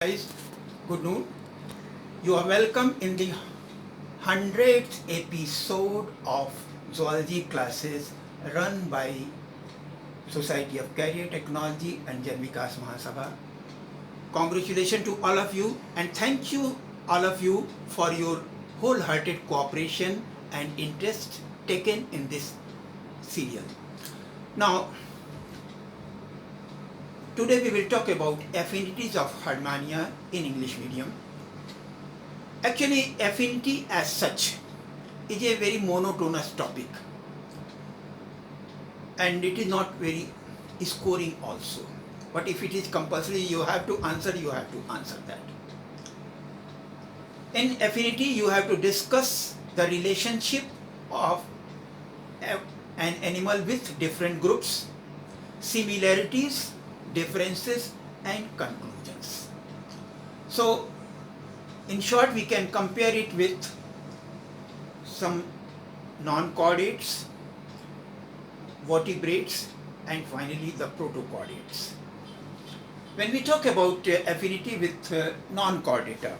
Guys, good noon. You are welcome in the 100th episode of zoology classes run by Society of Career Technology and Jan Vikas Mahasabha. Congratulations to all of you and thank you all of you for your wholehearted cooperation and interest taken in this serial. Now, today we will talk about affinities of Herdmania in English medium. Actually, affinity as such is a very monotonous topic and it is not very scoring also. But if it is compulsory, you have to answer that. In affinity, you have to discuss the relationship of an animal with different groups, similarities, differences and conclusions. So, in short, we can compare it with some non-chordates, vertebrates and finally the protochordates. When we talk about affinity with non-chordata,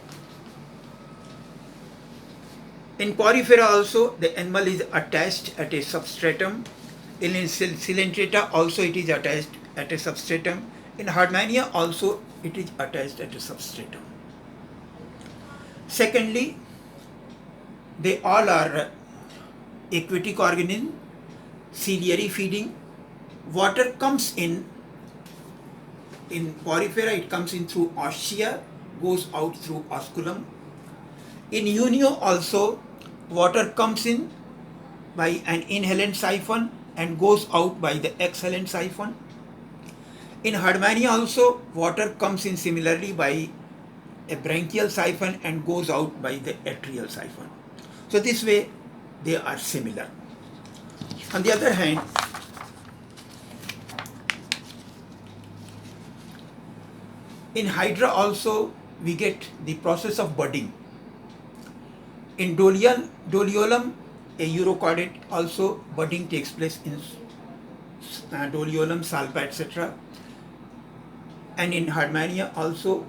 in Porifera also the animal is attached at a substratum. In Coelenterata also it is attached at a substratum. In Herdmania also it is attached at a substratum. Secondly, they all are aquatic organisms, ciliary feeding. Water comes in Porifera it comes in through ostia, goes out through osculum. In Unio also water comes in by an inhalent siphon and goes out by the exhalent siphon. In Herdmania also water comes in similarly by a branchial siphon and goes out by the atrial siphon. So this way they are similar. On the other hand, in Hydra also we get the process of budding. In Doliolum, a urochordate, also budding takes place in Doliolum, Salpa, etc. And in Herdmania also,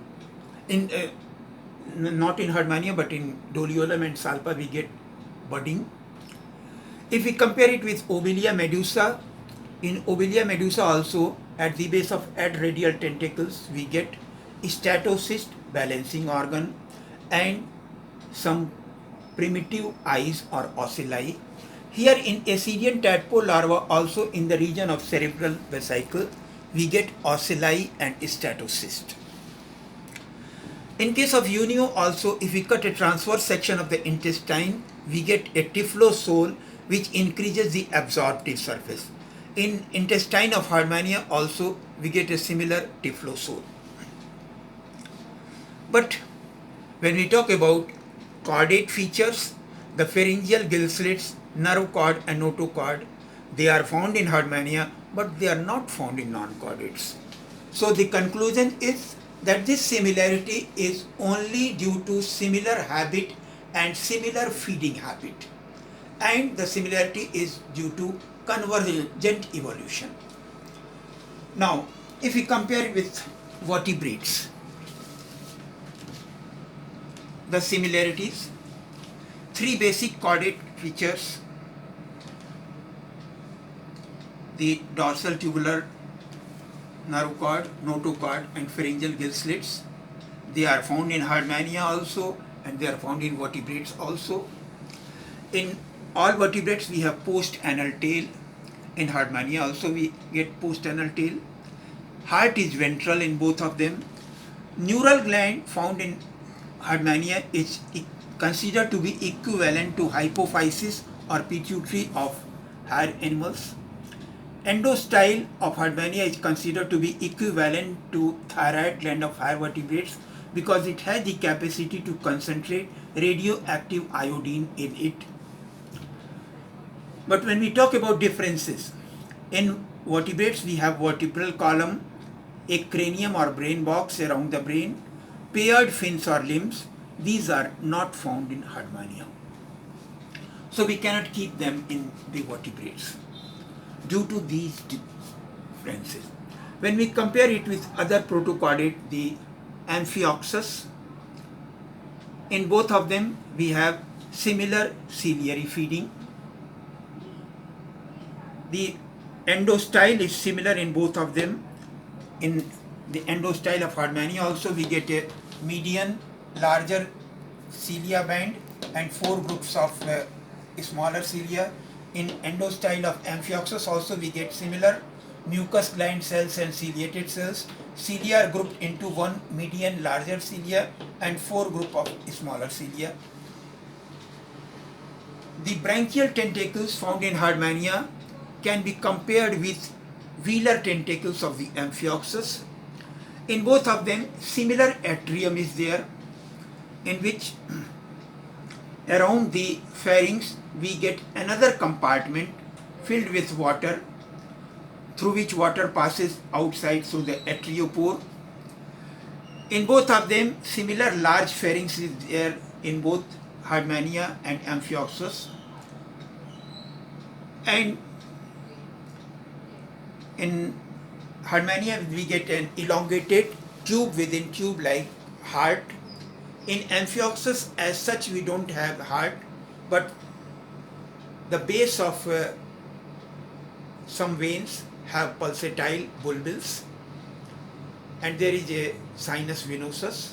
not in Herdmania but in Doliolum and Salpa we get budding. If we compare it with Obelia medusa, in Obelia medusa also at the base of adradial tentacles we get statocyst, balancing organ, and some primitive eyes or ocelli. Here in Assyrian tadpole larva also in the region of cerebral vesicle we get ocelli and statocyst. In case of Unio also, if we cut a transverse section of the intestine we get a typhlosole which increases the absorptive surface. In intestine of Herdmania also we get a similar typhlosole. But when we talk about chordate features, the pharyngeal gill slits, nerve cord and notochord, they are found in Herdmania but they are not found in non-chordates. So the conclusion is that this similarity is only due to similar habit and similar feeding habit, and the similarity is due to convergent evolution. Now, if we compare it with vertebrates, the similarities, three basic chordate features: the dorsal tubular nerve cord, notochord and pharyngeal gill slits. They are found in Herdmania also and they are found in vertebrates also. In all vertebrates we have post-anal tail. In Herdmania also we get post-anal tail. Heart is ventral in both of them. Neural gland found in Herdmania is considered to be equivalent to hypophysis or pituitary of higher animals. Endostyle of Herdmania is considered to be equivalent to thyroid gland of higher vertebrates because it has the capacity to concentrate radioactive iodine in it. But when we talk about differences, in vertebrates we have vertebral column, a cranium or brain box around the brain, paired fins or limbs. These are not found in Herdmania. So we cannot keep them in the vertebrates due to these differences. When we compare it with other protochordate, the Amphioxus. In both of them, we have similar ciliary feeding. The endostyle is similar in both of them. In the endostyle of Hardmania also we get a median larger cilia band and 4 groups of smaller cilia. In endostyle of Amphioxus also we get similar mucous gland cells and ciliated cells. Cilia are grouped into one median larger cilia and 4 group of smaller cilia. The branchial tentacles found in Hardmania can be compared with velar tentacles of the Amphioxus. In both of them, similar atrium is there, in which around the pharynx we get another compartment filled with water, through which water passes outside through the atriopore. In both of them, similar large pharynx is there in both Hardmania and Amphioxus. And in Hardmania we get an elongated tube within tube like heart. In Amphioxus as such we don't have heart, but the base of some veins have pulsatile bulbils, and there is a sinus venosus.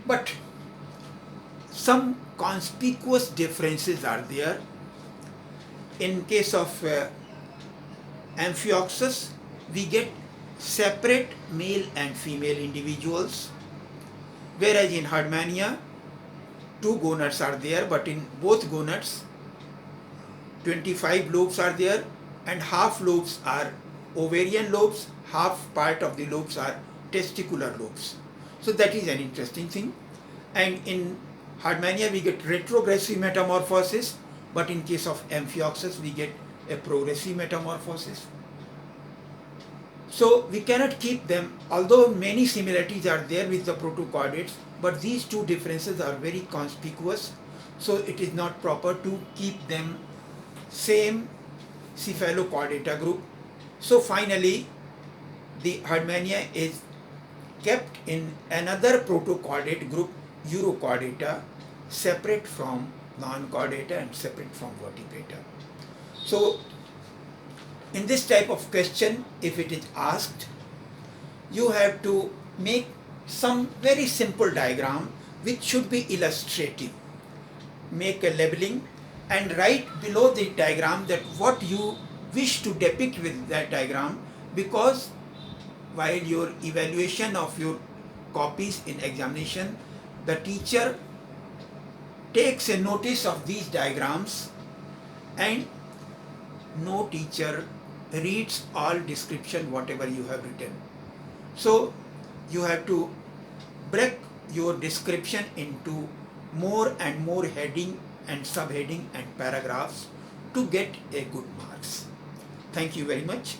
But some conspicuous differences are there. In case of Amphioxus, we get separate male and female individuals, whereas in Hardmania, 2 gonads are there, but in both gonads, 25 lobes are there, and half lobes are ovarian lobes, half part of the lobes are testicular lobes. So that is an interesting thing. And in Hardmania, we get retrogressive metamorphosis, but in case of Amphioxus, we get a progressive metamorphosis. So we cannot keep them, although many similarities are there with the protochordates, but these 2 differences are very conspicuous, so it is not proper to keep them same cephalochordata group. So finally, the Hardmania is kept in another protochordate group, Urochordata, separate from non-chordata and separate from vertebrata. So in this type of question, if it is asked, you have to make some very simple diagram which should be illustrative. Make a labeling and write below the diagram that what you wish to depict with that diagram, because while your evaluation of your copies in examination, the teacher takes a notice of these diagrams, and no teacher reads all description whatever you have written. So you have to break your description into more and more heading and subheading and paragraphs to get a good marks. Thank you very much.